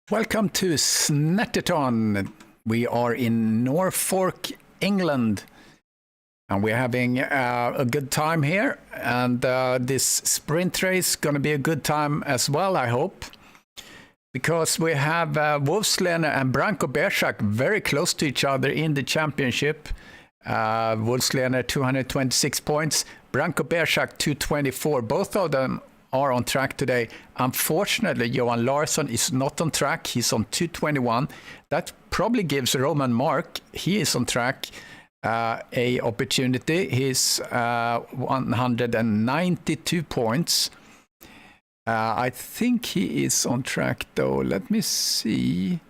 Welcome to SNETTERTON. We are in Norfolk, England, and we're having a good time here. And this sprint race is going to be a good time as well, I hope, because we have Wolfslener and Branko Bersak very close to each other in the championship. Wolfslener 226 points, Branko Bersak 224. Both of them are on track today. Unfortunately, Johan Larsson is not on track. He's on 221. That probably gives Roman Mark, he is on track, a opportunity. He's 192 points. I think he is on track though. Let me see.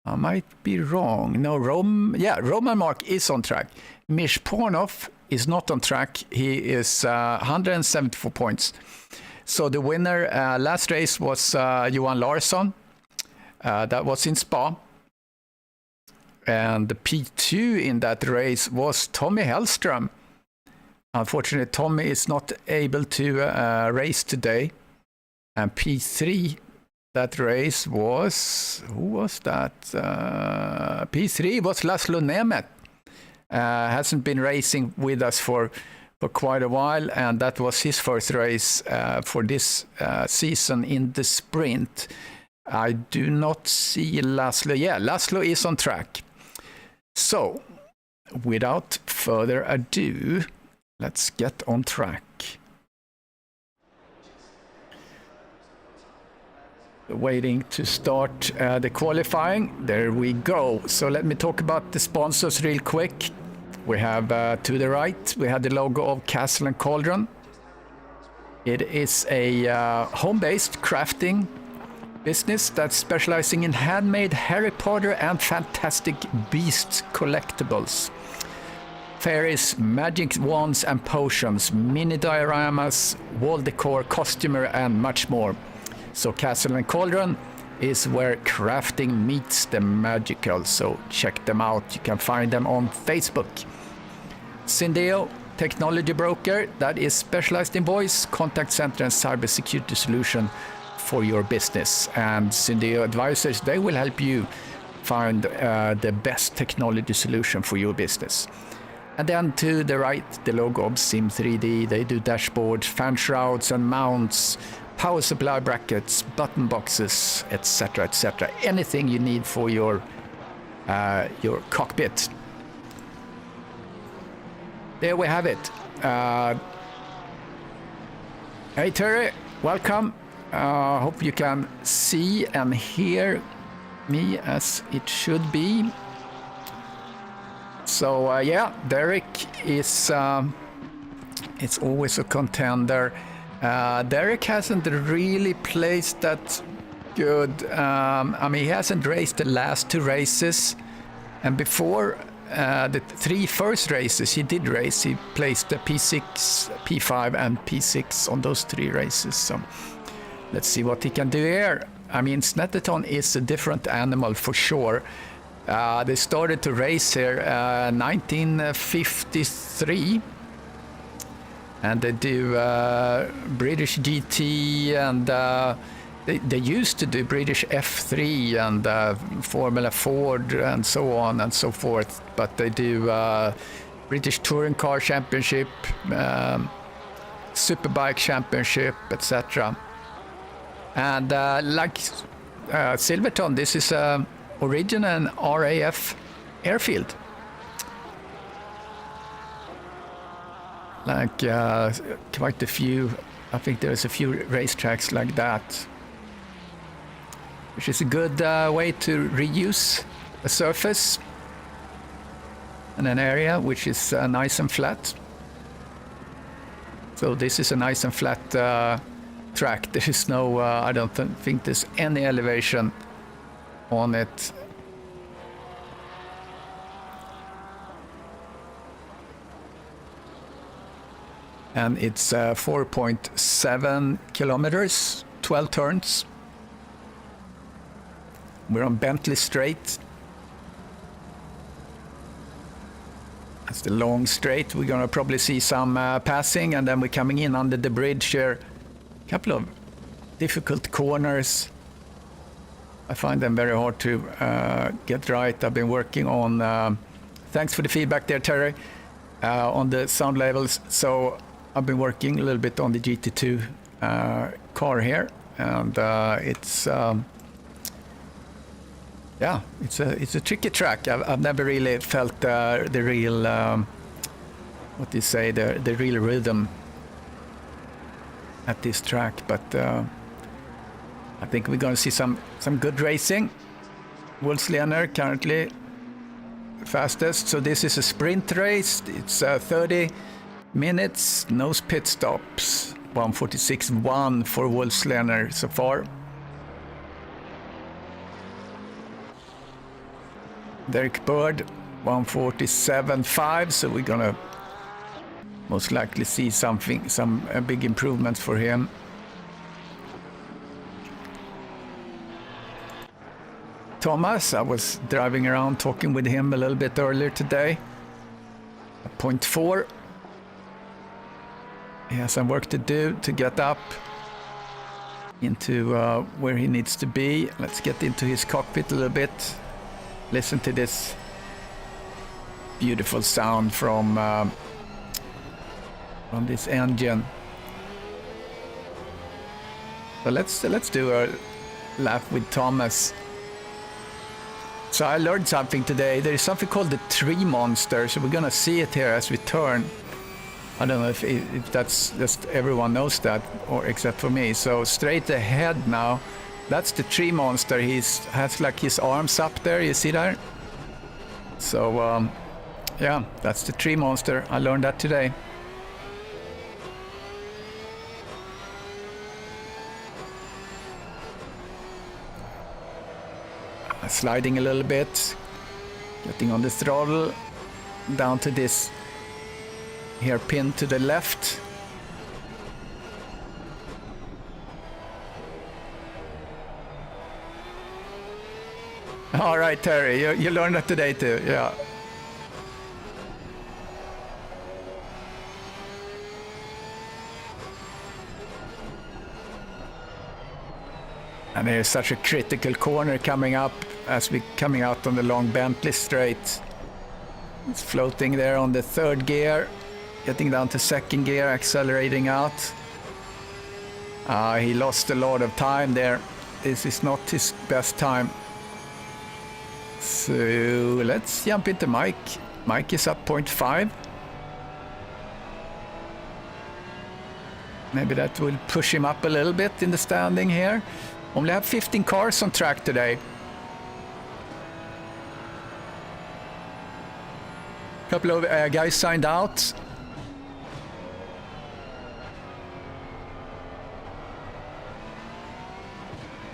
I might be wrong. No, Roman Mark is on track. Mish Pornov is not on track. He is 174 points. So the winner last race was Johan Larsson. That was in Spa. And the P2 in that race was Tommy Hellström. Unfortunately, Tommy is not able to race today. And P3, that race was, who was that? P3 was Laszlo Nemeth. Hasn't been racing with us for quite a while, and that was his first race for this season in the sprint. I do not see Laszlo. Yeah, Laszlo is on track. So, without further ado, let's get on track. Waiting to start the qualifying. There we go. So let me talk about the sponsors real quick. We have to the right, we have the logo of Castle and Cauldron. It is a home-based crafting business that's specializing in handmade Harry Potter and Fantastic Beasts collectibles. Fairies, magic wands and potions, mini dioramas, wall decor, costumer and much more. So Castle and Cauldron is where crafting meets the magical, so check them out. You can find them on Facebook. Syndeo, technology broker that is specialized in voice, contact center and cybersecurity solution for your business. And Syndeo advisors, they will help you find the best technology solution for your business. And then to the right, the logo of Sim3D. They do dashboards, fan shrouds and mounts, power supply brackets, button boxes, etc., etc. Anything you need for your cockpit. There we have it. Hey Terry, welcome. Hope you can see and hear me as it should be. So yeah, Derek is it's always a contender. Derek hasn't really placed that good. I mean, he hasn't raced the last two races, and before the three first races he did race, he placed the P6, P5 and P6 on those three races. So let's see what he can do here. I mean, SNETTERTON is a different animal for sure. They started to race here 1953. And they do British GT, and they used to do British F3 and Formula Ford and so on and so forth. But they do British Touring Car Championship, Superbike Championship, etc. And like Silverton, this is original RAF airfield. Like quite a few, I think there's a few racetracks like that, which is a good way to reuse a surface and an area which is nice and flat. So this is a nice and flat track. There is no, I don't think there's any elevation on it. And it's 4.7 kilometers, 12 turns. We're on Bentley Straight. That's the long straight. We're going to probably see some passing, and then we're coming in under the bridge here. A couple of difficult corners. I find them very hard to get right. I've been working on, thanks for the feedback there, Terry, on the sound levels. So I've been working a little bit on the GT2 car here, and it's yeah, it's a tricky track. I've never really felt the real what do you say, the real rhythm at this track, but I think we're going to see some good racing. Wolfslener currently fastest, so this is a sprint race. It's 30 minutes, no pit stops. 1:46.1 for Wolfslener so far. Derek Bird 1:47.5, so we're gonna most likely see some big improvements for him. Thomas, I was driving around talking with him a little bit earlier today. 0.4. He has some work to do to get up into where he needs to be. Let's get into his cockpit a little bit. Listen to this beautiful sound from this engine. So let's do a lap with Thomas. So I learned something today. There is something called the tree monster. So we're gonna see it here as we turn. I don't know if that's just everyone knows that, or except for me. So straight ahead now, that's the tree monster. Has like his arms up there. You see that? So yeah, that's the tree monster. I learned that today. Sliding a little bit, getting on the throttle, down to this hairpin to the left. All right, Terry, you learned that today too, yeah. And there's such a critical corner coming up as we're coming out on the long Bentley straight. It's floating there on the third gear, getting down to second gear, accelerating out. He lost a lot of time there. This is not his best time. So let's jump into Mike. Mike is up 0.5. Maybe that will push him up a little bit in the standing here. Only have 15 cars on track today. A couple of guys signed out.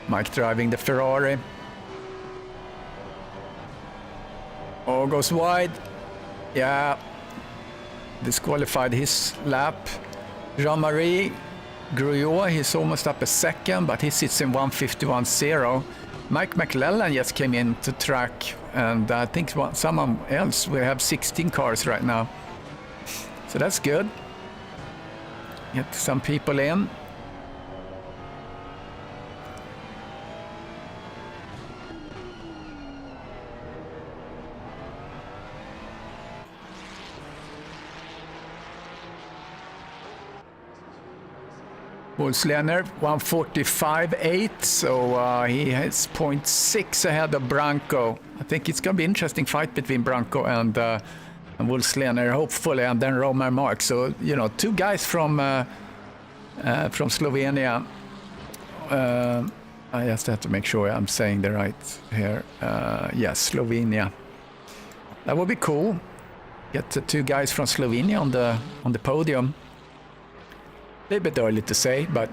Mike driving the Ferrari. Oh, goes wide. Yeah. Disqualified his lap. Jean-Marie Grouillot, he's almost up a second, but he sits in 1:51.0. Mike McLellan just came into track, and I think someone else. We have 16 cars right now, so that's good. Get some people in. Wolfslener 1:45.8, so he has 0.6 ahead of Branco. I think it's going to be an interesting fight between Branco and Wolfslener, hopefully, and then Roman Mark. So, you know, two guys from Slovenia. I just have to make sure I'm saying the right here. Yes, Slovenia. That would be cool. Get the two guys from Slovenia on the podium. A little bit early to say, but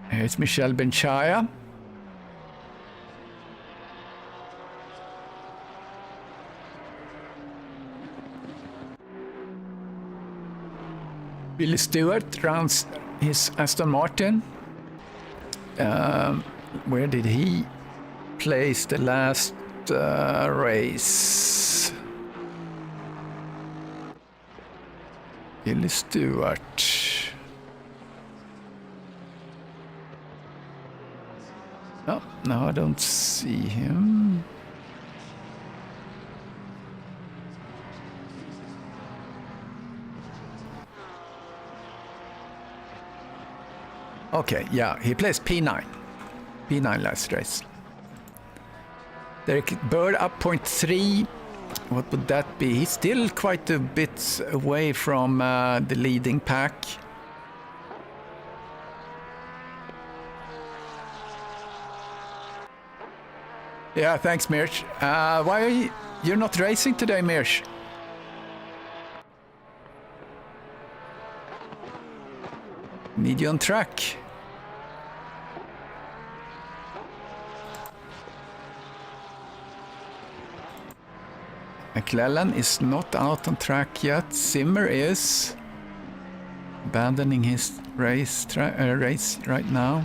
here's Michel Benchaya. Billy Stewart rounds his Aston Martin. Where did he place the last race? Billy Stewart. No, I don't see him. Okay, yeah, he plays P9. P9 last race. Derek Bird up 0.3. What would that be? He's still quite a bit away from the leading pack. Yeah, thanks, Mirch. Why are you're not racing today, Mirch? Need you on track. McClellan is not out on track yet. Zimmer is abandoning his race right now.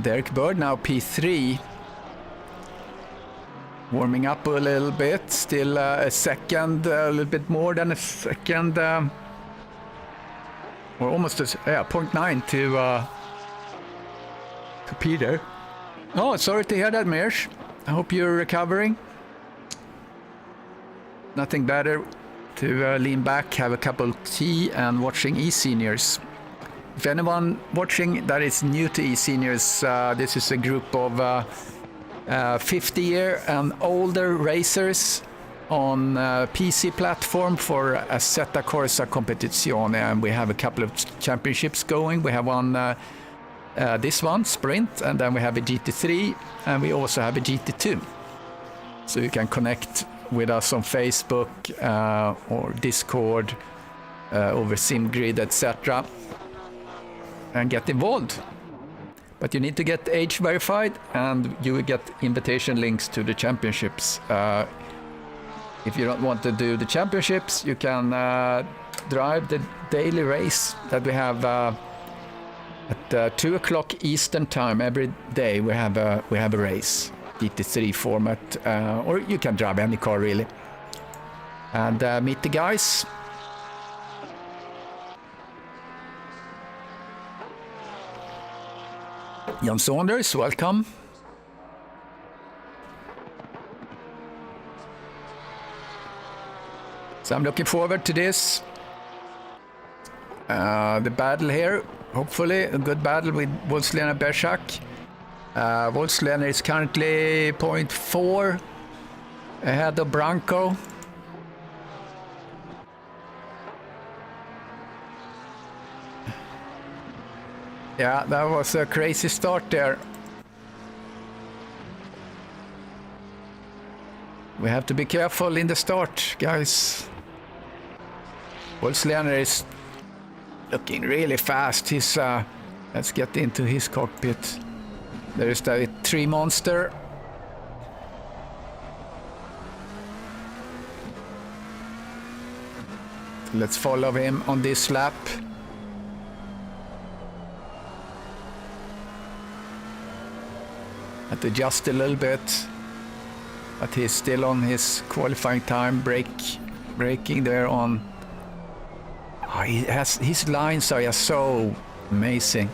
Derek Bird now P3. Warming up a little bit. Still a second, a little bit more than a second. Or almost 0.9 to Peter. Oh, sorry to hear that, Mirch. I hope you're recovering. Nothing better to lean back, have a cup of tea, and watching eSeniors. If anyone watching that is new to eSeniors, this is a group of 50-year and older racers on PC platform for Assetto Corsa Competizione, and we have a couple of championships going. We have one, this one, Sprint, and then we have a GT3, and we also have a GT2. So you can connect with us on Facebook or Discord over SIMGRID, etc. and get involved. But you need to get age verified, and you will get invitation links to the championships. If you don't want to do the championships, you can drive the daily race that we have at 2 o'clock Eastern time every day. We have a race, GT3 format, or you can drive any car really, and meet the guys. Jan Saunders, welcome. So I'm looking forward to this. The battle here, hopefully a good battle with Wolfslener Bershak. Wolfslener is currently 0.4 ahead of Branko. Yeah, that was a crazy start there. We have to be careful in the start, guys. Wolfslener is looking really fast. He's let's get into his cockpit. There is the tree monster. Let's follow him on this lap. Have to adjust a little bit, but he's still on his qualifying time, braking there on. Oh, his lines are just so amazing.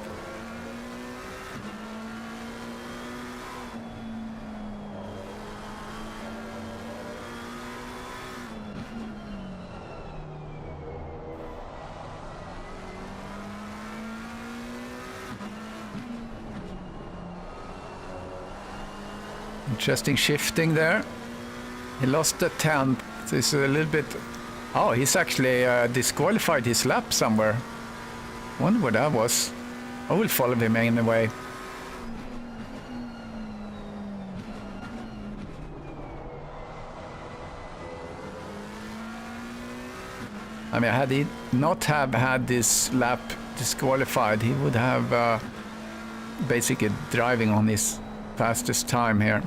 Interesting shifting there. He lost the 10th. It's a little bit. Oh, he's actually disqualified his lap somewhere. Wonder what that was. I will follow him anyway. I mean, had he not have had this lap disqualified, he would have basically driving on his fastest time here.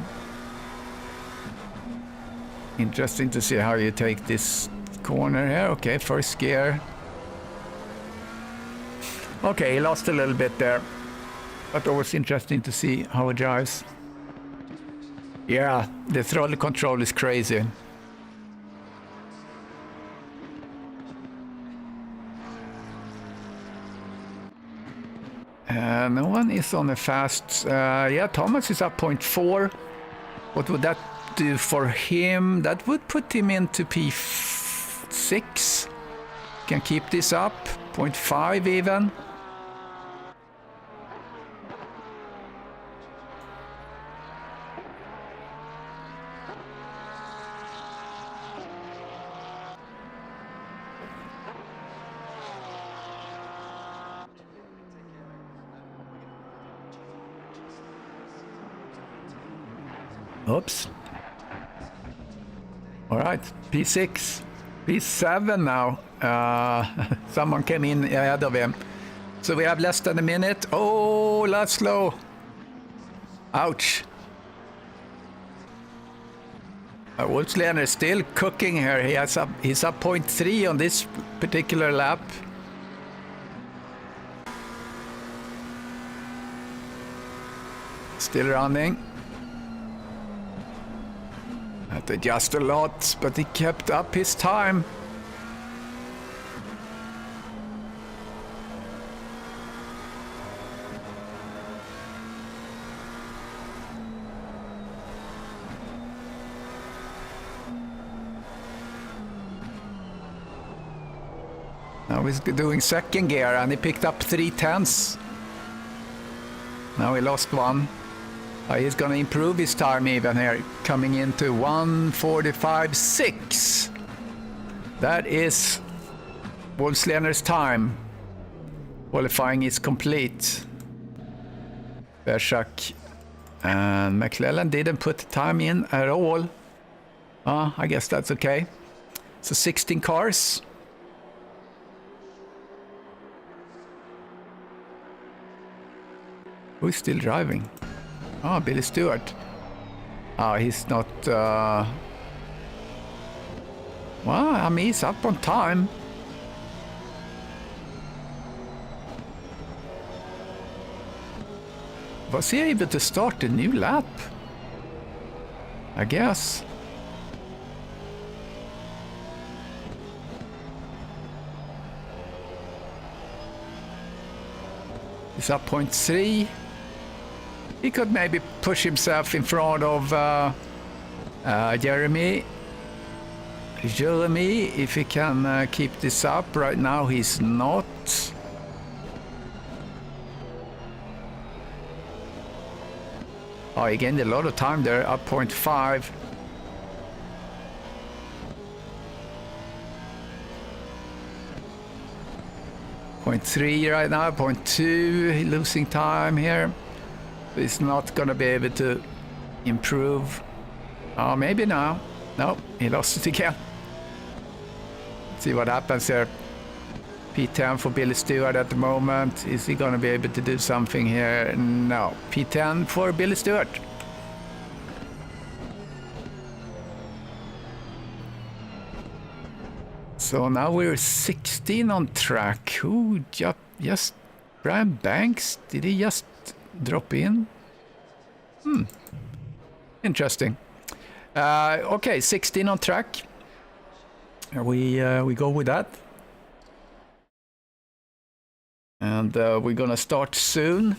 Interesting to see how you take this corner here. Okay, first gear. Okay, he lost a little bit there, but always interesting to see how he drives. Yeah, the throttle control is crazy. No one is on a fast. Yeah, Thomas is up 0.4. What would that do for him? That would put him into P6. Can keep this up. 0.5 even. Oops. All right, P6, P7 now. Someone came in ahead of him. So we have less than a minute. Oh, Laszlo. Ouch. Wolfslener is still cooking here. He's up 0.3 on this particular lap. Still running. Had to adjust a lot, but he kept up his time. Now he's doing second gear and he picked up 3/10. Now he lost one. He's going to improve his time even here, coming into 1:45.6. That is Wolfslener's time. Qualifying is complete. Bershak and McClellan didn't put time in at all. I guess that's okay. So 16 cars. Who's still driving? Oh, Billy Stewart. Oh, he's not... Well, I mean, he's up on time. Was he able to start a new lap? I guess. He's up 0.3. He could maybe push himself in front of Jeremy, if he can keep this up. Right now he's not. Oh, he gained a lot of time there, up 0.5. .3 right now, 0.2, losing time here. He's not gonna be able to improve. Oh, maybe now. No, he lost it again. Let's see what happens here. P10 for Billy Stewart at the moment. Is he gonna be able to do something here? No. P10 for Billy Stewart. So now we're 16 on track. Who just Brian Banks? Did he just drop in? Interesting. Okay, 16 on track. We go with that. And we're gonna start soon.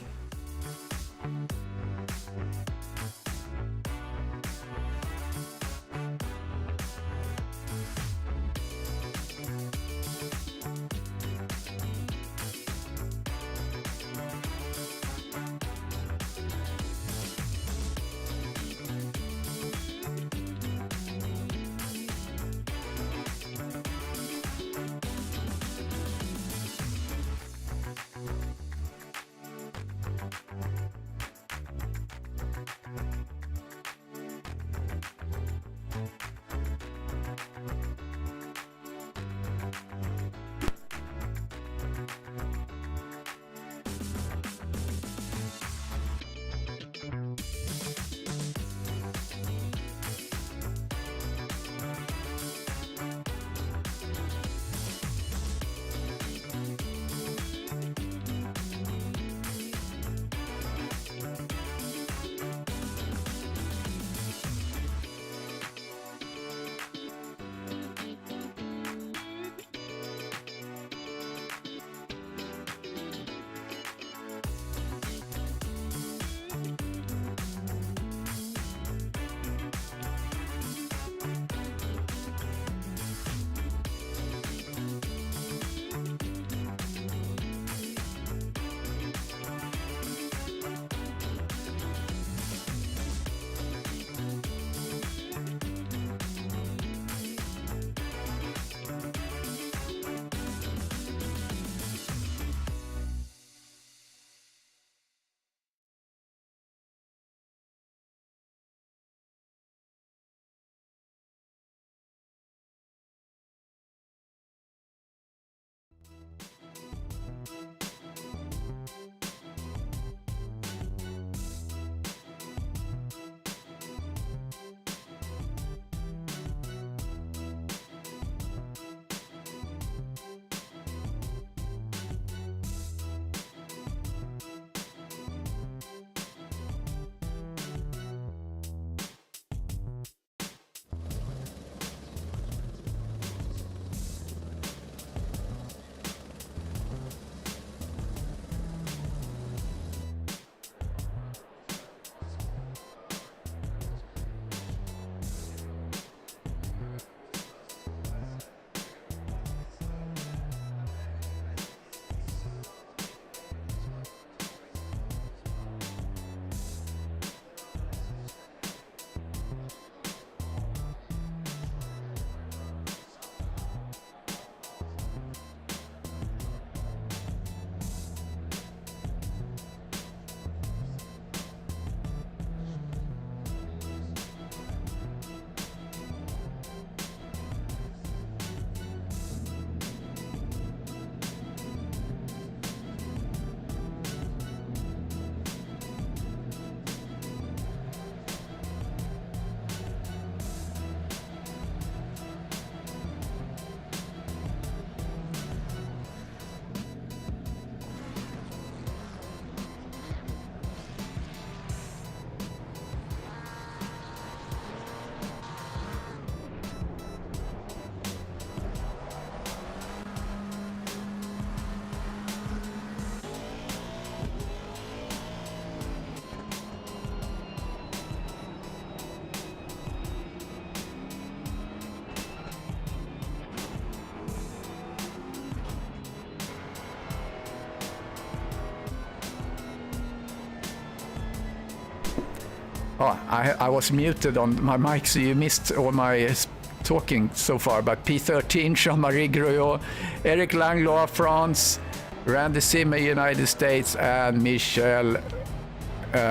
Oh, I was muted on my mic, so you missed all my talking so far. But P13, Jean-Marie Grouillot, Eric Langlois, France, Randy Zimmer, United States, and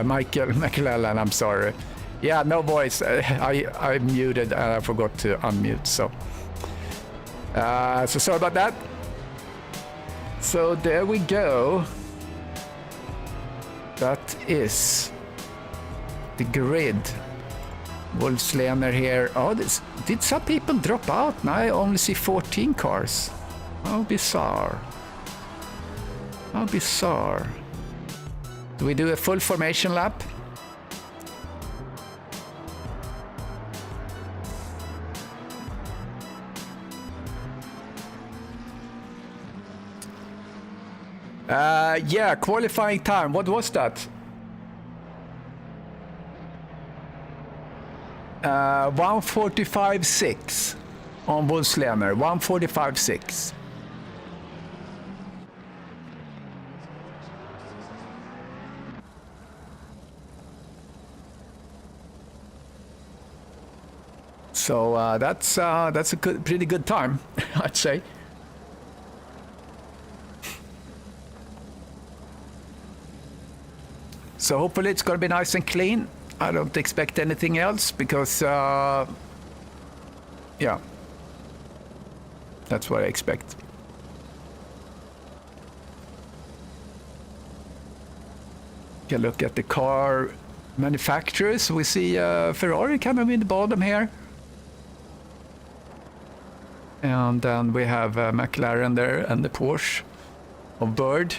Michael McClellan, I'm sorry. Yeah, no voice. I muted and I forgot to unmute, so sorry about that. So there we go. That is the grid. Wolfslaner here. Oh, did some people drop out? Now I only see 14 cars. How bizarre. How bizarre. Do we do a full formation lap? Yeah, qualifying time. What was that? 1:45.6 on Wolfslaner. 1:45.6. So that's a pretty good time, I'd say. So hopefully it's gonna be nice and clean. I don't expect anything else because, yeah, that's what I expect. Can look at the car manufacturers. We see Ferrari kind of in the bottom here. And then we have McLaren there and the Porsche of Bird.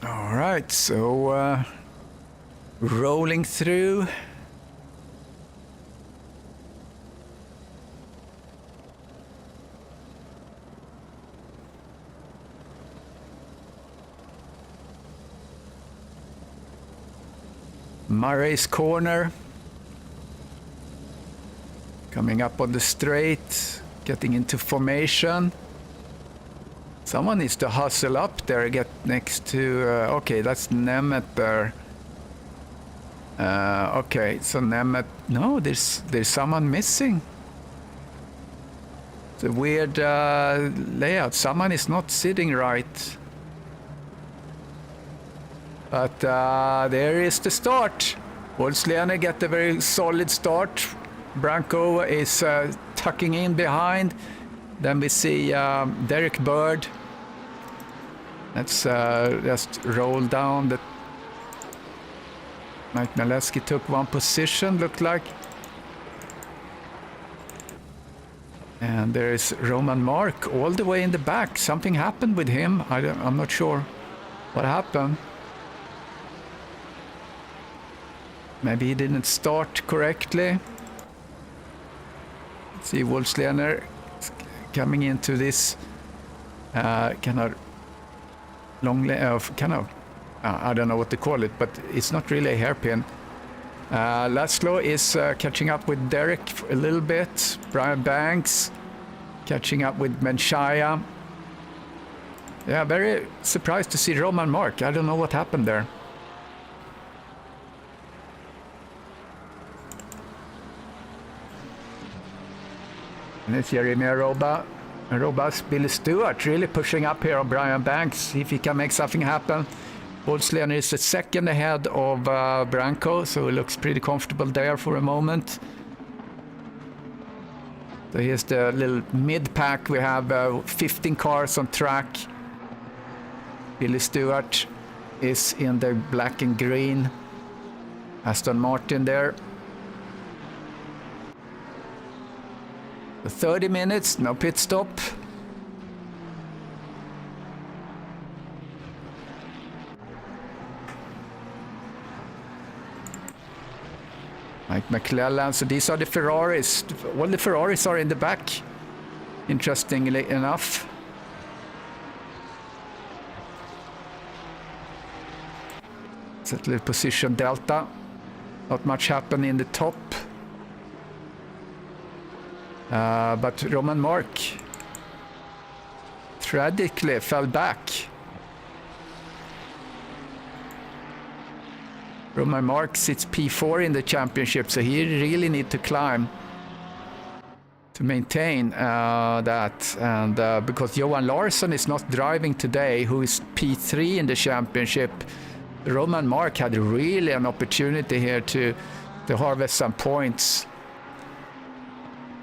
All right, so rolling through. Murray's corner. Coming up on the straight, getting into formation. Someone needs to hustle up there, get next to, okay, that's Nemeth there. Okay, so Nemeth, no, there's someone missing. It's a weird layout. Someone is not sitting right. But there is the start. Wolfslaner get a very solid start. Branco is tucking in behind. Then we see Derek Bird. Let's just roll down. The Mike Naleski took one position, looked like. And there is Roman Mark all the way in the back. Something happened with him. I'm not sure what happened. Maybe he didn't start correctly. Let's see Wolfslaner coming into this kind of long, I don't know what to call it, but it's not really a hairpin. Laszlo is catching up with Derek a little bit. Brian Banks catching up with Menchaya. Yeah, very surprised to see Roman Mark. I don't know what happened there. And it's Jeremy Arobas, Billy Stewart really pushing up here on Brian Banks, see if he can make something happen. Wolfslaner is a second ahead of Branco, so he looks pretty comfortable there for a moment. So here's the little mid-pack. We have 15 cars on track. Billy Stewart is in the black and green Aston Martin there. 30 minutes, no pit stop. Mike McClellan, so these are the Ferraris. All the Ferraris are in the back, interestingly enough. Set little position delta. Not much happened in the top. But Roman Mark tragically fell back. Roman Mark sits P4 in the championship, so he really need to climb to maintain that. And because Johan Larsson is not driving today, who is P3 in the championship, Roman Mark had really an opportunity here to harvest some points.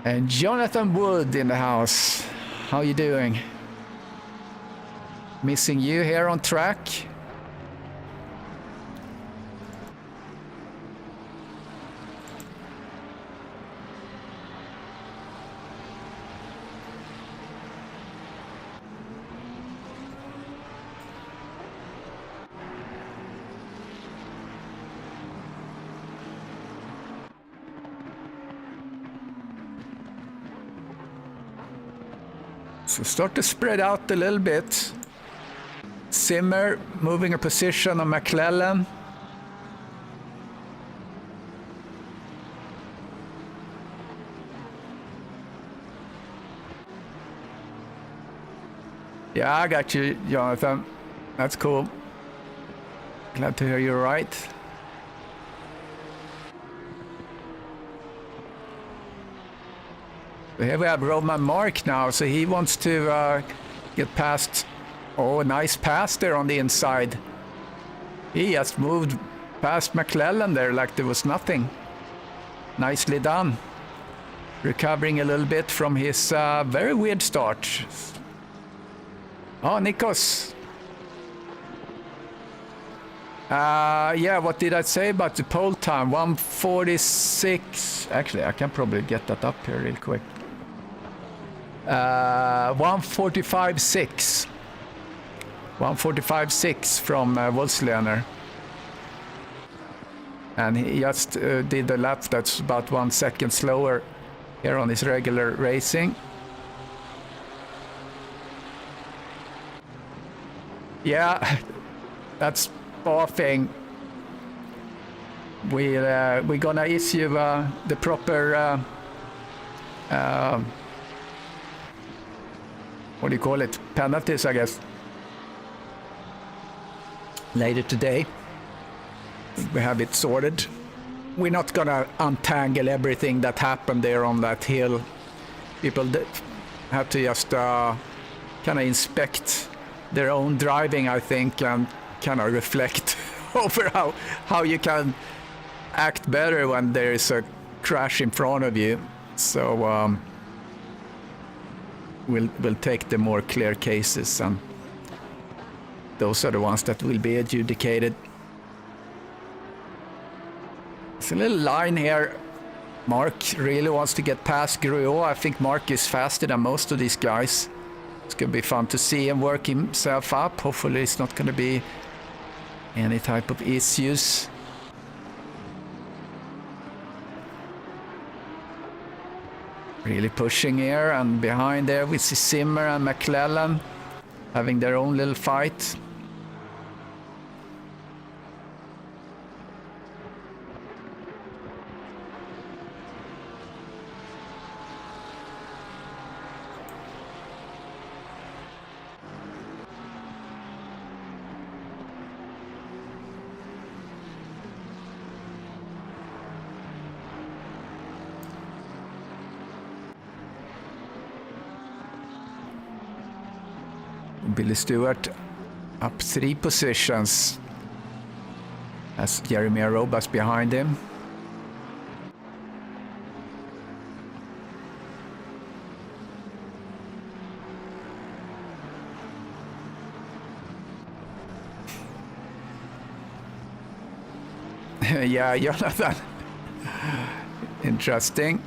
And Jonathan Wood in the house. How you doing? Missing you here on track. So start to spread out a little bit. Simmer moving a position on McClellan. Yeah, I got you, Jonathan. That's cool. Glad to hear you're right. Here we have Roman Mark now, so he wants to get past. Oh, a nice pass there on the inside. He just moved past McClellan there like there was nothing. Nicely done. Recovering a little bit from his very weird start. Oh, Nikos. Yeah, what did I say about the pole time? 1:46. Actually, I can probably get that up here real quick. 1:45.6. 1:45.6 from Wolfslener. And he just did a lap that's about 1 second slower here on his regular racing. Yeah, that's boffing. We're gonna issue the proper what do you call it? Penalties, I guess. Later today. We have it sorted. We're not gonna untangle everything that happened there on that hill. People have to just kind of inspect their own driving, I think, and kind of reflect over how you can act better when there is a crash in front of you. So we'll take the more clear cases, and those are the ones that will be adjudicated. It's a little line here. Mark really wants to get past Gruot. I think Mark is faster than most of these guys. It's going to be fun to see him work himself up. Hopefully it's not going to be any type of issues. Really pushing here, and behind there we see Simmer and McClellan having their own little fight. Billy Stewart up 3 positions as Jeremy Arobas behind him. Yeah, Jonathan. Interesting.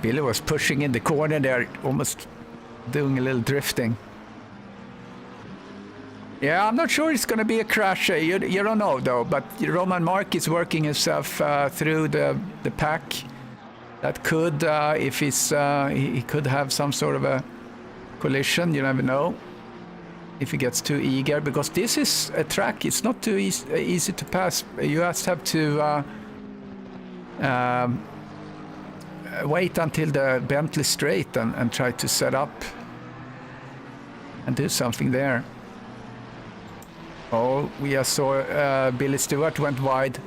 Billy was pushing in the corner there, almost doing a little drifting. Yeah, I'm not sure it's going to be a crash. You don't know, though. But Roman Mark is working himself through the pack. That could, if he could have some sort of a collision. You never know if he gets too eager, because this is a track. It's not too easy to pass. You just have to wait until the Bentley straight and try to set up and do something there. Oh, we just saw Billy Stewart went wide.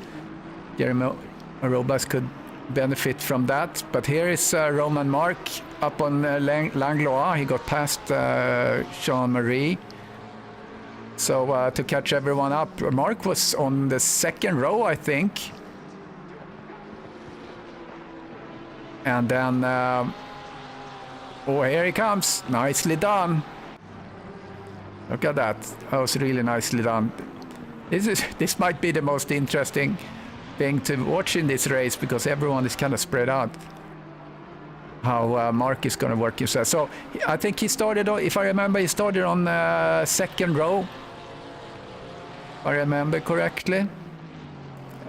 Jeremy Arobas could benefit from that, but here is Roman Mark up on Langlois. He got past Jean-Marie. So to catch everyone up, Mark was on the second row, I think. And then, oh, here he comes. Nicely done. Look at that. That was really nicely done. This might be the most interesting thing to watch in this race, because everyone is kind of spread out. How Mark is going to work himself. So I think he started, if I remember, he started on second row. If I remember correctly.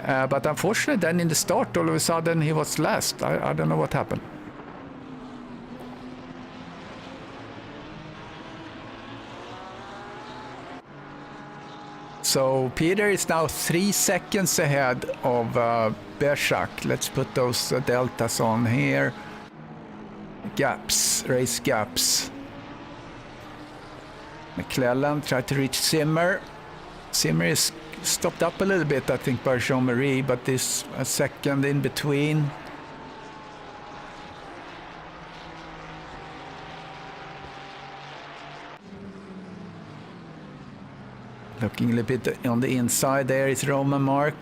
But unfortunately, then in the start, all of a sudden, he was last. I don't know what happened. So Peter is now 3 seconds ahead of Bershak. Let's put those deltas on here. Gaps, race gaps. McClellan tried to reach Zimmer. Zimmer is stopped up a little bit, I think, by Jean-Marie, but this a second in between. Looking a little bit on the inside, there is Roman Mark.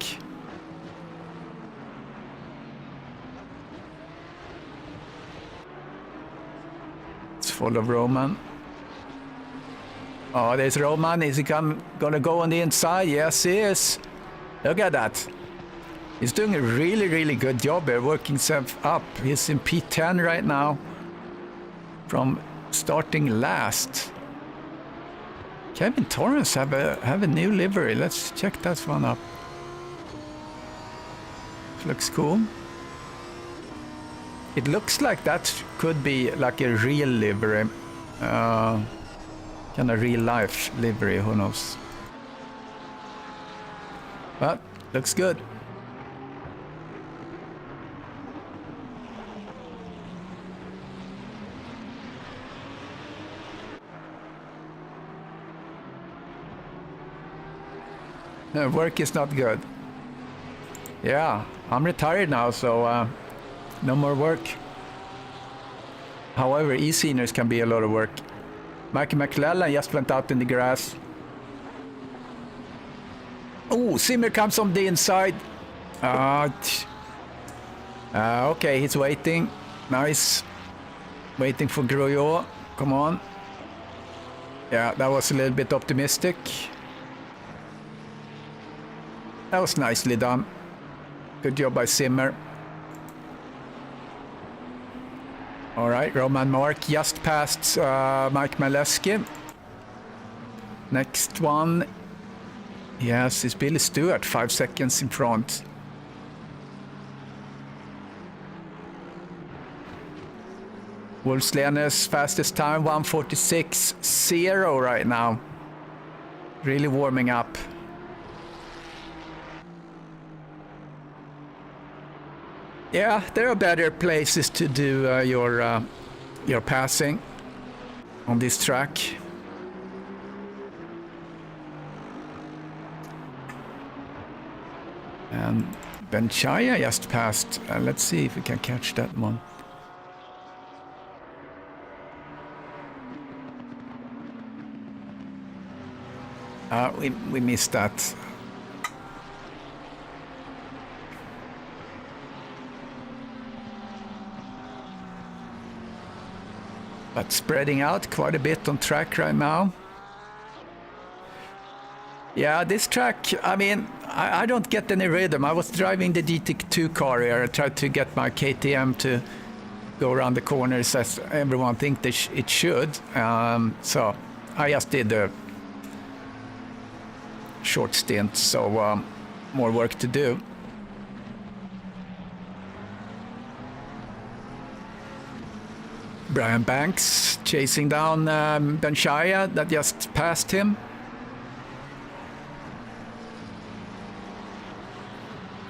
Let's follow Roman. Oh, there's Roman. Is he gonna go on the inside? Yes, he is. Look at that. He's doing a really, really good job here, working himself up. He's in P10 right now, from starting last. Kevin Torrance have a new livery. Let's check that one up. Looks cool. It looks like that could be like a real livery. Kind of real life livery, who knows. But looks good. No, work is not good. Yeah, I'm retired now, so no more work. However, eSeniors can be a lot of work. Michael McClellan just went out in the grass. Oh, Zimmer comes on the inside. Okay, he's waiting. Nice. Waiting for Groyo. Come on. Yeah, that was a little bit optimistic. That was nicely done. Good job by Zimmer. All right, Roman Mark just passed Mike Maleski. Next one, yes, is Billy Stewart, 5 seconds in front. Wolfslene's fastest time, 1:46.0 right now. Really warming up. Yeah, there are better places to do your passing on this track. And Benchaya just passed. Let's see if we can catch that one. We missed that. But spreading out quite a bit on track right now. Yeah, this track, I mean, I don't get any rhythm. I was driving the GT2 car here. I tried to get my KTM to go around the corners as everyone thinks it should. So I just did a short stint, so more work to do. Brian Banks chasing down Benchaya that just passed him.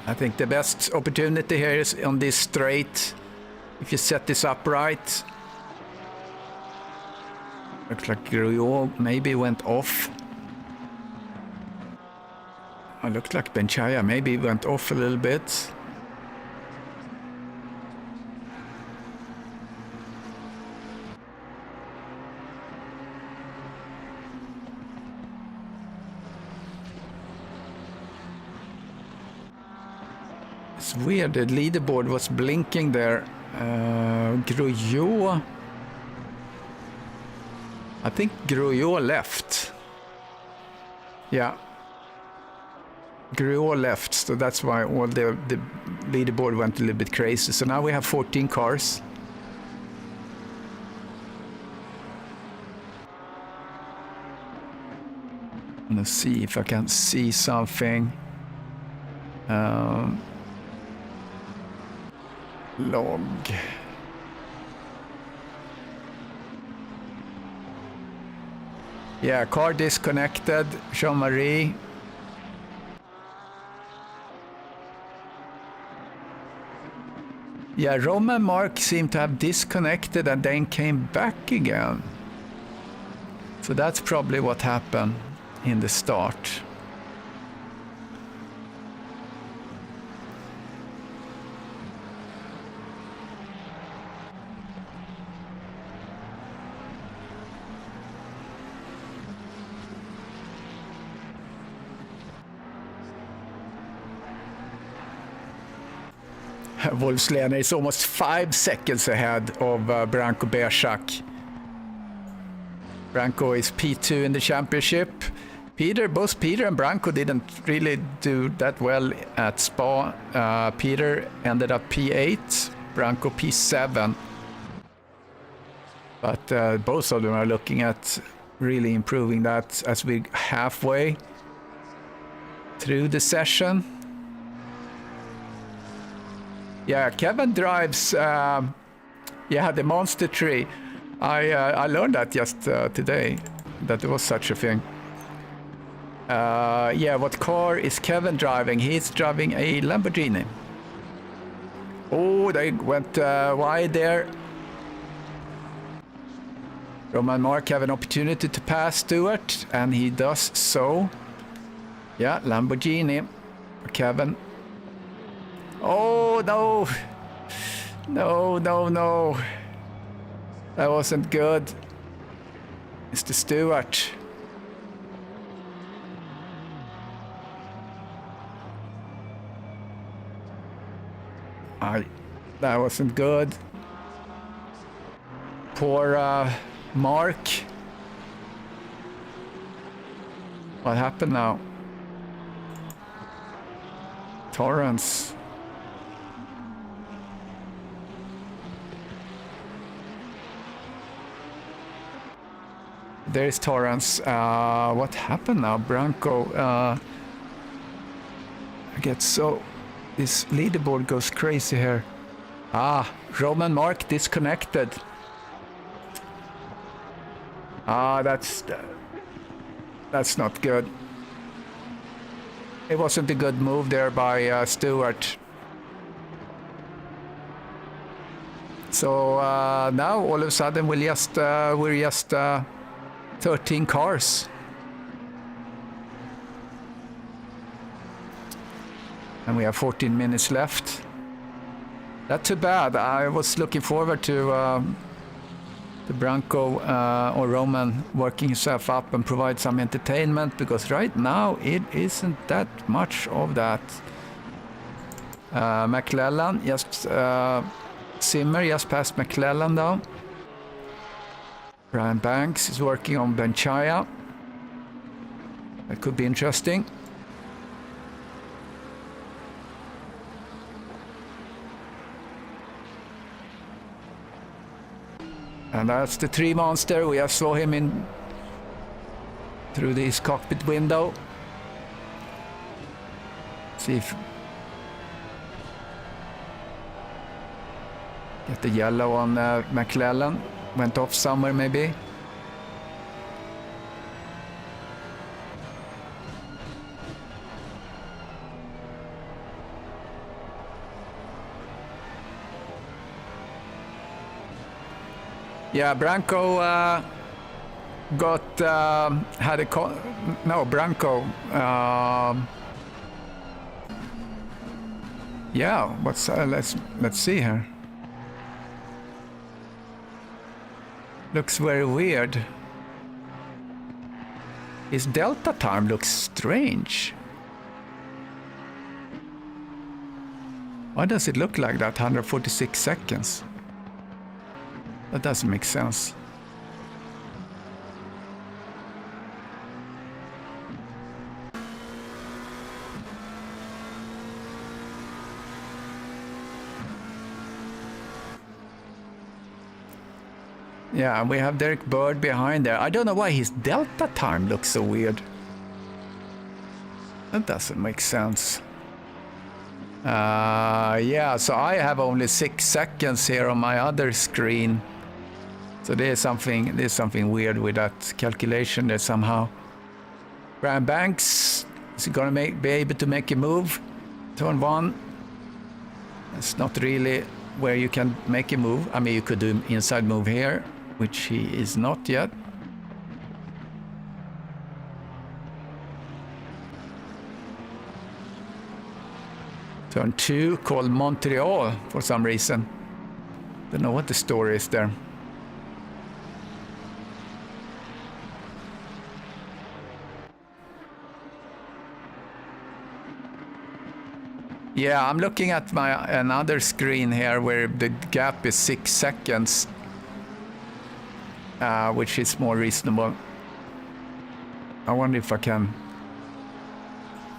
I think the best opportunity here is on this straight. If you set this up right. Looks like Gruyo maybe went off. It looked like Benchaya maybe went off a little bit. It's weird, the leaderboard was blinking there. Gruyo. I think Gruyo left. Yeah. Gruyo left, so that's why all the leaderboard went a little bit crazy. So now we have 14 cars. Let's see if I can see something. Log. Yeah, car disconnected. Jean-Marie. Yeah, Roman Mark seemed to have disconnected and then came back again. So that's probably what happened in the start. Wolfslena is almost 5 seconds ahead of Branko Bersak. Branko is P2 in the championship. Both Peter and Branko didn't really do that well at Spa. Peter ended up P8, Branko P7. But both of them are looking at really improving that as we're halfway through the session. Yeah, Kevin drives, the Monster Tree. I learned that just today, that there was such a thing. Yeah, what car is Kevin driving? He's driving a Lamborghini. Oh, they went wide there. Roman Mark have an opportunity to pass Stewart, and he does so. Yeah, Lamborghini. Kevin. Oh, no. No. That wasn't good. Mr. Stewart. That wasn't good. Poor Mark. What happened now? Torrance. There's Torrance. What happened now? Branko. I get so... This leaderboard goes crazy here. Roman Mark disconnected. That's not good. It wasn't a good move there by Stewart. So now all of a sudden we're just 13 cars. And we have 14 minutes left. Not too bad. I was looking forward to the Branko or Roman working himself up and provide some entertainment, because right now it isn't that much of that. McClellan, Zimmer just passed McClellan down. Brian Banks is working on Benchaya. That could be interesting. And that's the tree monster. We just saw him in through this cockpit window. See if Get the yellow on McClellan. Went off somewhere maybe. Yeah, Branco had a Branco. Yeah, what's let's see here. Looks very weird. His delta time looks strange. Why does it look like that? 146 seconds. That doesn't make sense. Yeah, we have Derek Bird behind there. I don't know why his delta time looks so weird. That doesn't make sense. Yeah, so I have only 6 seconds here on my other screen. So there's something weird with that calculation there somehow. Graham Banks is going to be able to make a move. Turn 1. It's not really where you can make a move. I mean, you could do an inside move here, which he is not yet. Turn 2 called Montreal for some reason. Don't know what the story is there. Yeah, I'm looking at another screen here where the gap is 6 seconds, which is more reasonable. I wonder if I can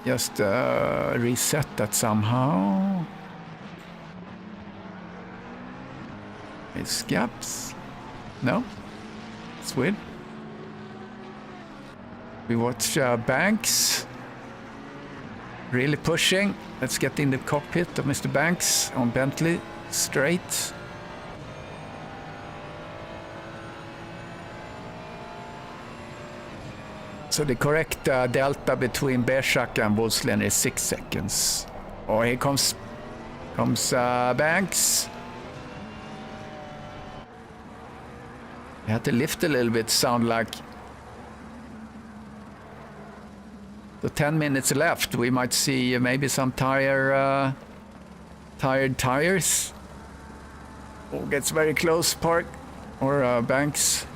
just reset that somehow. It's gaps. No, it's weird. We watch Banks really pushing. Let's get in the cockpit of Mr. Banks on Bentley straight. So the correct delta between Bershak and Wolselin is 6 seconds. Oh, here comes Banks. You have to lift a little bit, sound like. So 10 minutes left. We might see maybe some tired tires. Oh, gets very close, Park or Banks.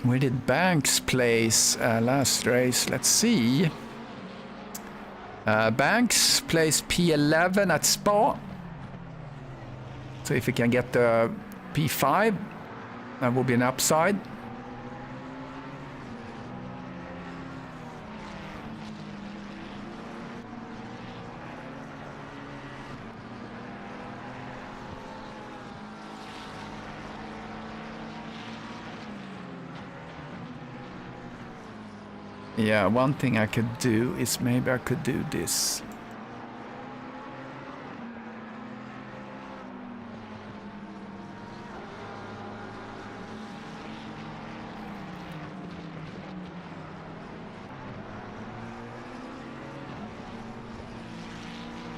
Where did Banks place last race? Let's see. Banks plays P11 at Spa. So if we can get the P5, that will be an upside. Yeah, one thing I could do is maybe I could do this.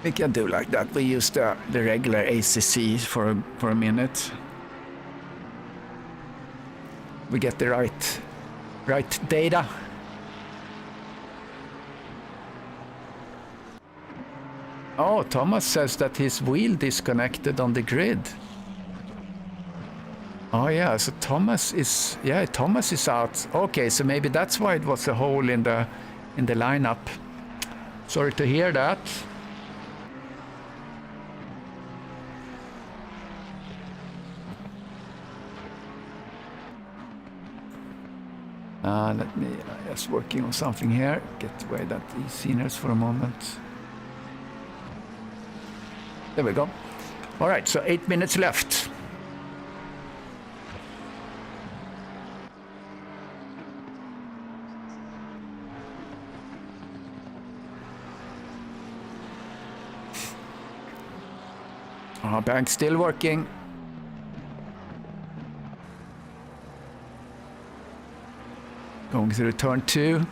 We can do like that. We use the regular ACC for a minute. We get the right data. Oh, Thomas says that his wheel disconnected on the grid. Oh yeah, so Thomas is out. Okay, so maybe that's why it was a hole in the lineup. Sorry to hear that. Let me just working on something here. Get away that eSeniors for a moment. There we go. All right, so 8 minutes left. Bank still working. Going through turn 2.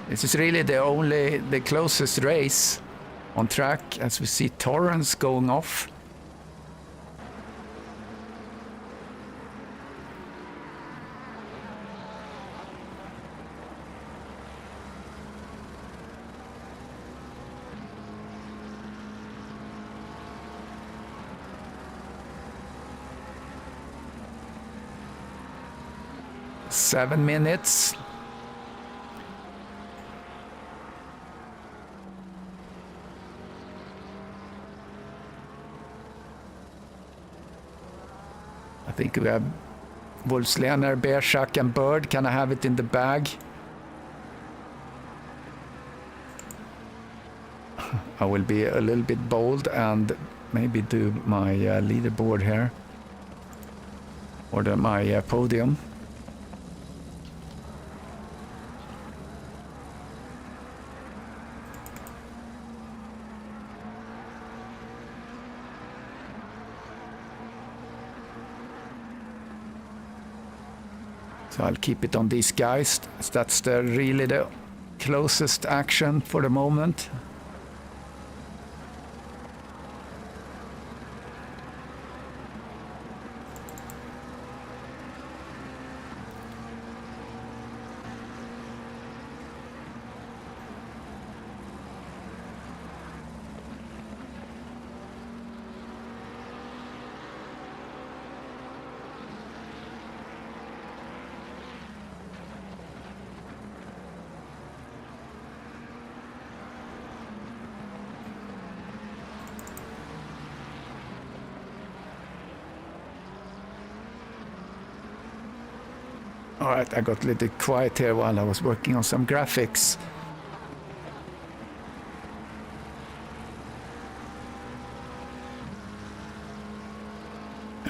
This is really the closest race on track, as we see Torrance going off. Seven minutes. I think we have Wolfslener, Bearsack and Bird. Can I have it in the bag? I will be a little bit bold and maybe do my leaderboard here. Or my podium. So I'll keep it on these guys. That's really the closest action for the moment. Alright, I got a little quiet here while I was working on some graphics.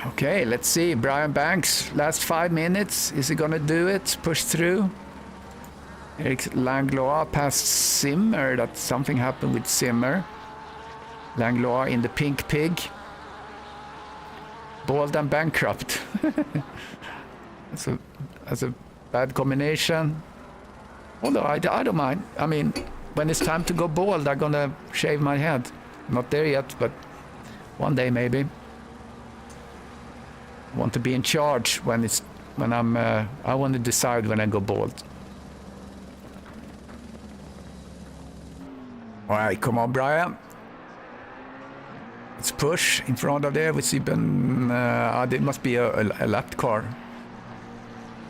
Okay, let's see. Brian Banks, last 5 minutes. Is he gonna do it? Push through? Eric Langlois past Simmer. That something happened with Simmer. Langlois in the pink pig. Bald and bankrupt. That's a bad combination. Although I don't mind. I mean, when it's time to go bald, I'm gonna shave my head. Not there yet, but one day maybe. I want to be in charge when I'm. I want to decide when I go bald. All right, come on, Brian. Let's push in front of there. We see there must be a lap car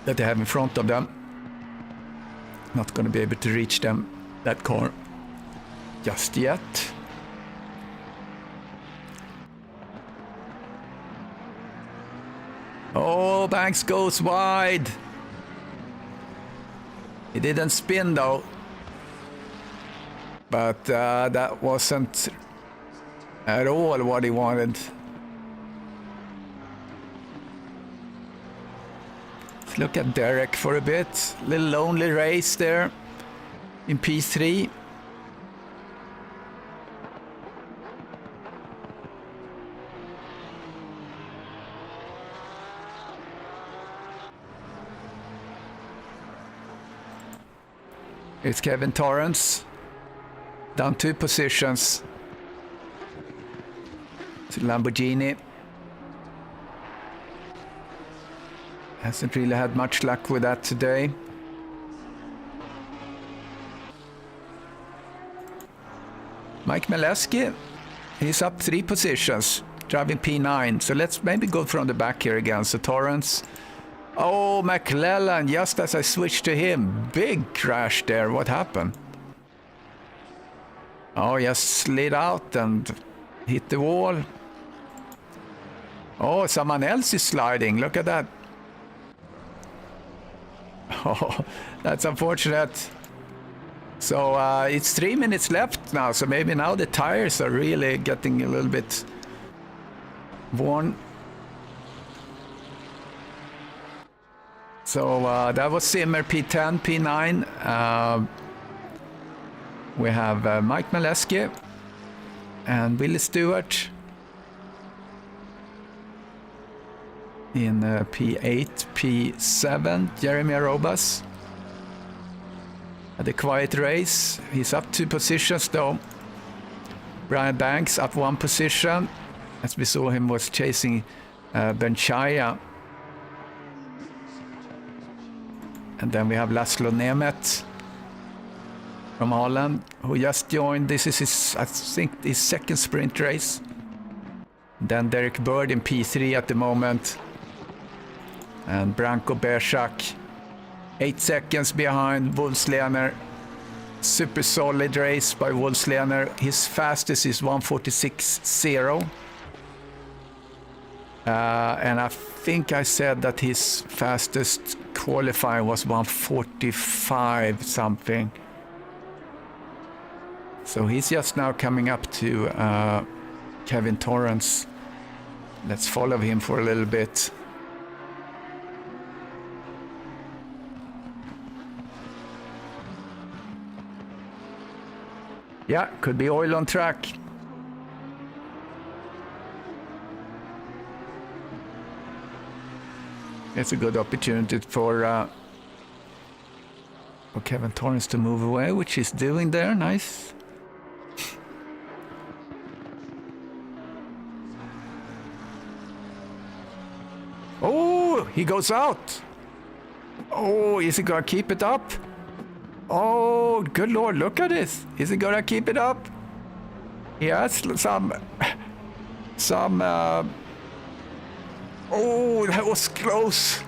that they have in front of them. Not going to be able to reach them, that car, just yet. Oh, Banks goes wide. He didn't spin though. But that wasn't at all what he wanted. Look at Derek for a bit. Little lonely race there in P3. It's Kevin Torrance. Down 2 positions. To Lamborghini. Hasn't really had much luck with that today. Mike Mileski, he's up 3 positions, driving P9. So let's maybe go from the back here again. So Torrance. Oh, McClellan, just as I switched to him. Big crash there. What happened? Oh, just slid out and hit the wall. Oh, someone else is sliding. Look at that. Oh, that's unfortunate. So it's 3 minutes left now, so maybe now the tires are really getting a little bit worn. So that was Simmer P10, P9. We have Mike Mileski and Willie Stewart. in P8, P7, Jeremy Arobas. The quiet race. He's up 2 positions though. Brian Banks up 1 position. As we saw him was chasing Benchaya. And then we have Laszlo Nemeth from Holland, who just joined. This is his, I think, his 2nd sprint race. Then Derek Bird in P3 at the moment. And Branko Bersak 8 seconds behind Wolfslener. Super solid race by Wolfslener. His fastest is 1:46.0. And I think I said that his fastest qualifying was 1:45 something. So he's just now coming up to Kevin Torrance. Let's follow him for a little bit. Yeah, could be oil on track. It's a good opportunity for Kevin Torrance to move away, which he's doing there. Nice. Oh, he goes out. Oh, is he gonna keep it up? Oh, good Lord, look at this. Is he gonna keep it up? He has some oh, that was close.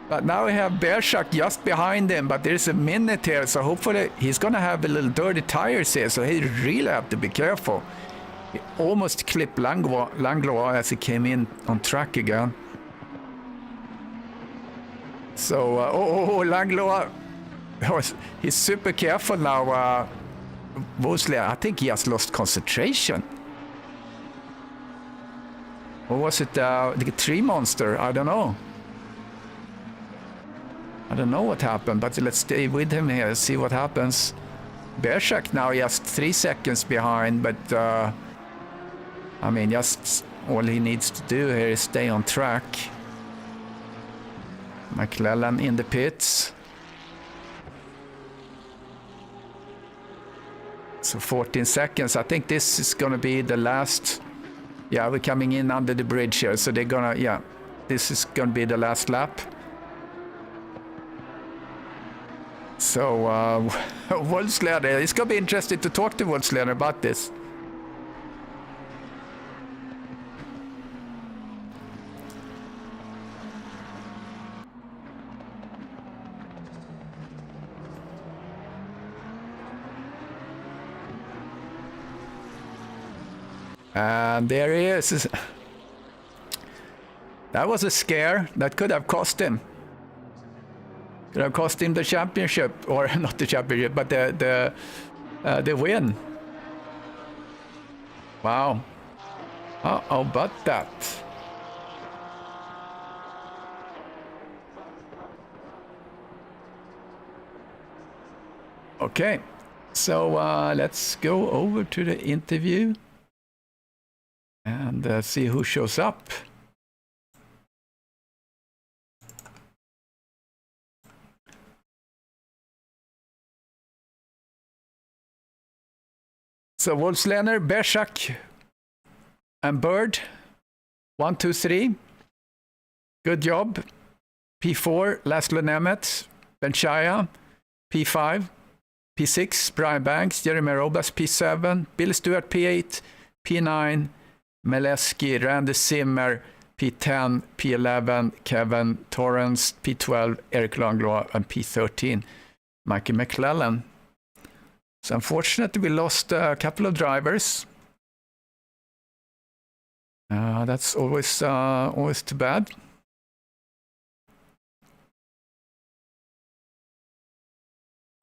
But now we have Bersak just behind him, but there's a minute here, so hopefully he's gonna have a little dirty tires here, so he really have to be careful. He almost clipped Langlois as he came in on track again. So, Langlois, he's super careful now. Mosley, I think he has lost concentration. Or was it the tree monster? I don't know. I don't know what happened, but let's stay with him here, see what happens. Bersak now just 3 seconds behind, but I mean, just all he needs to do here is stay on track. McClellan in the pits. So 14 seconds. I think this is going to be the last. Yeah, we're coming in under the bridge here, so they're gonna, yeah, this is going to be the last lap. So, Wolfslener, it's going to be interesting to talk to Wolfslener about this. And there he is. That was a scare. That could have cost him. Could have cost him the championship, or not the championship, but the win. Wow. How about that? Okay, so let's go over to the interview and see who shows up. So Wolfslener, Bersak, and Bird, 1, 2, 3. Good job. P4, Laszlo Nemeth, Benchaya, P5, P6, Brian Banks, Jeremy Robas, P7, Bill Stewart, P8, P9, Meleski, Randy Zimmer, P10, P11, Kevin Torrance, P12, Eric Langlois, and P13, Mikey McClellan. So unfortunately, we lost a couple of drivers. That's always too bad.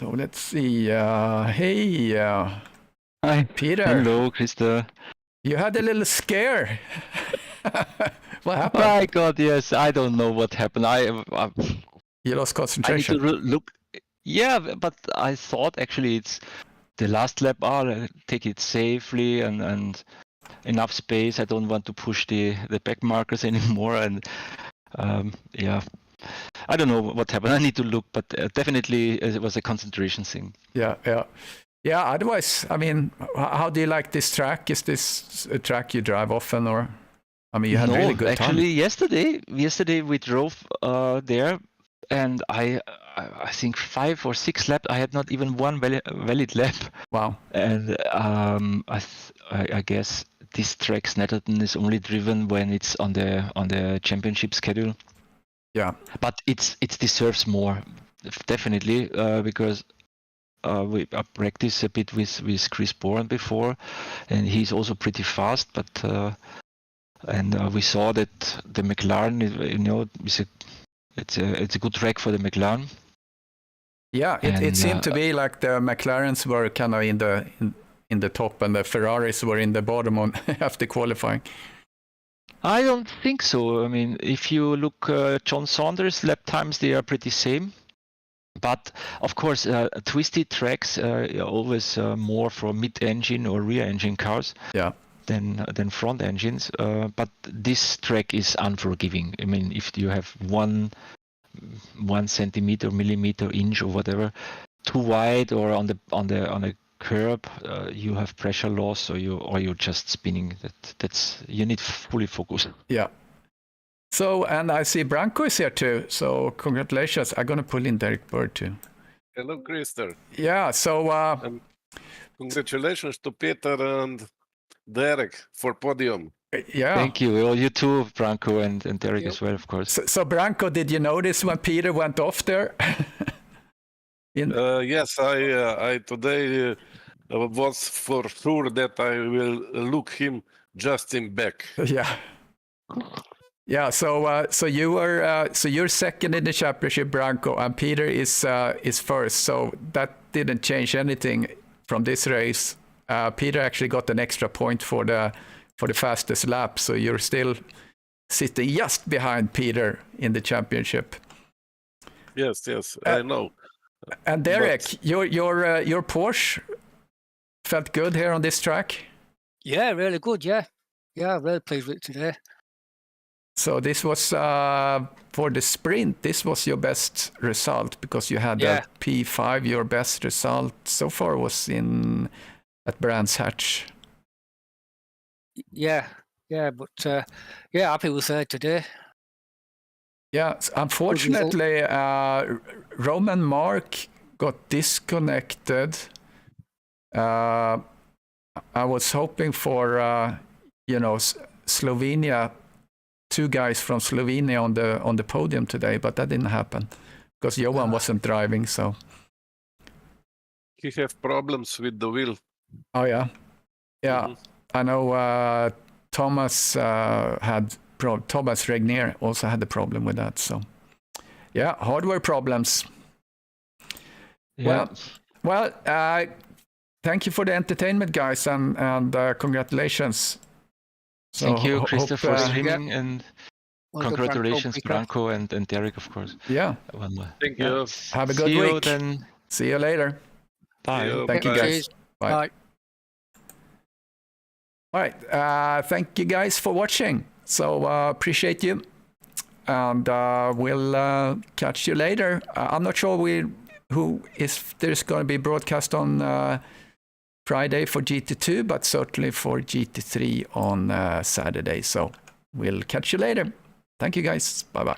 So let's see. Hey, Hi, Peter. hello, Krista. You had a little scare. What happened? Oh my God, yes, I don't know what happened. You lost I need concentration. to look. Yeah, but I thought actually it's the last lap. Take it safely, and enough space. I don't want to push the back markers anymore, and yeah, I don't know what happened. I need to look, but definitely it was a concentration thing. Yeah. Otherwise, I mean, how do you like this track? Is this a track you drive often, or I mean, you had really good time? Actually, yesterday we drove there, and I think 5 or 6 laps. I had not even one valid lap. Wow. And I guess this track SNETTERTON is only driven when it's on the championship schedule. Yeah. But it deserves more, definitely, because we practiced a bit with Chris Bourne before, and he's also pretty fast. But and we saw that the McLaren, it's a good track for the McLaren. Yeah, it seemed to be like the McLarens were kind of in the top, and the Ferraris were in the bottom on after qualifying. I don't think so. I mean, if you look John Saunders' lap times, they are pretty same. But of course, twisty tracks are always more for mid-engine or rear-engine cars than front engines. But this track is unforgiving. I mean, if you have 1 centimeter, millimeter, inch, or whatever too wide, or on a curb, you have pressure loss, or you're just spinning. That's you need fully focus. Yeah. So, and I see Branko is here too. So congratulations. I'm gonna pull in Derek Bird too. Hello, Krister. Yeah. So congratulations to Peter and Derek for podium. Yeah. Thank you. Well, you too, Branko, and Derek as well, of course. So Branko, did you notice when Peter went off there? Yes, I today was for sure that I will look him just in back. Yeah. Yeah. So you were you're second in the championship, Branko, and Peter is first. So that didn't change anything from this race. Peter actually got an extra point for the fastest lap. So you're still sitting just behind Peter in the championship. Yes, I know. And Derek, your Porsche felt good here on this track? Yeah, really good, yeah. Yeah, really pleased with it today. So this was, for the sprint, this was your best result, because you had a P5, your best result so far was at Brands Hatch. Yeah, but happy with third today. Yeah, unfortunately, Roman Mark got disconnected. I was hoping for, Slovenia, 2 guys from Slovenia on the podium today, but that didn't happen because Johan wasn't driving. So he have problems with the wheel. Oh yeah. Mm-hmm. I know Thomas Thomas Regnier also had a problem with that. So yeah, hardware problems. Yeah. Well, thank you for the entertainment, guys, and congratulations. So thank you, Christopher, for streaming, and congratulations, Branko and Derek, of course. Yeah. One more. Thank you. Have a good week. Then. See you later. Bye. Thank you, guys. Bye. All right. Thank you guys for watching. So appreciate you. And we'll catch you later. I'm not sure if there's going to be broadcast on Friday for GT2, but certainly for GT3 on Saturday. So we'll catch you later. Thank you, guys. Bye-bye.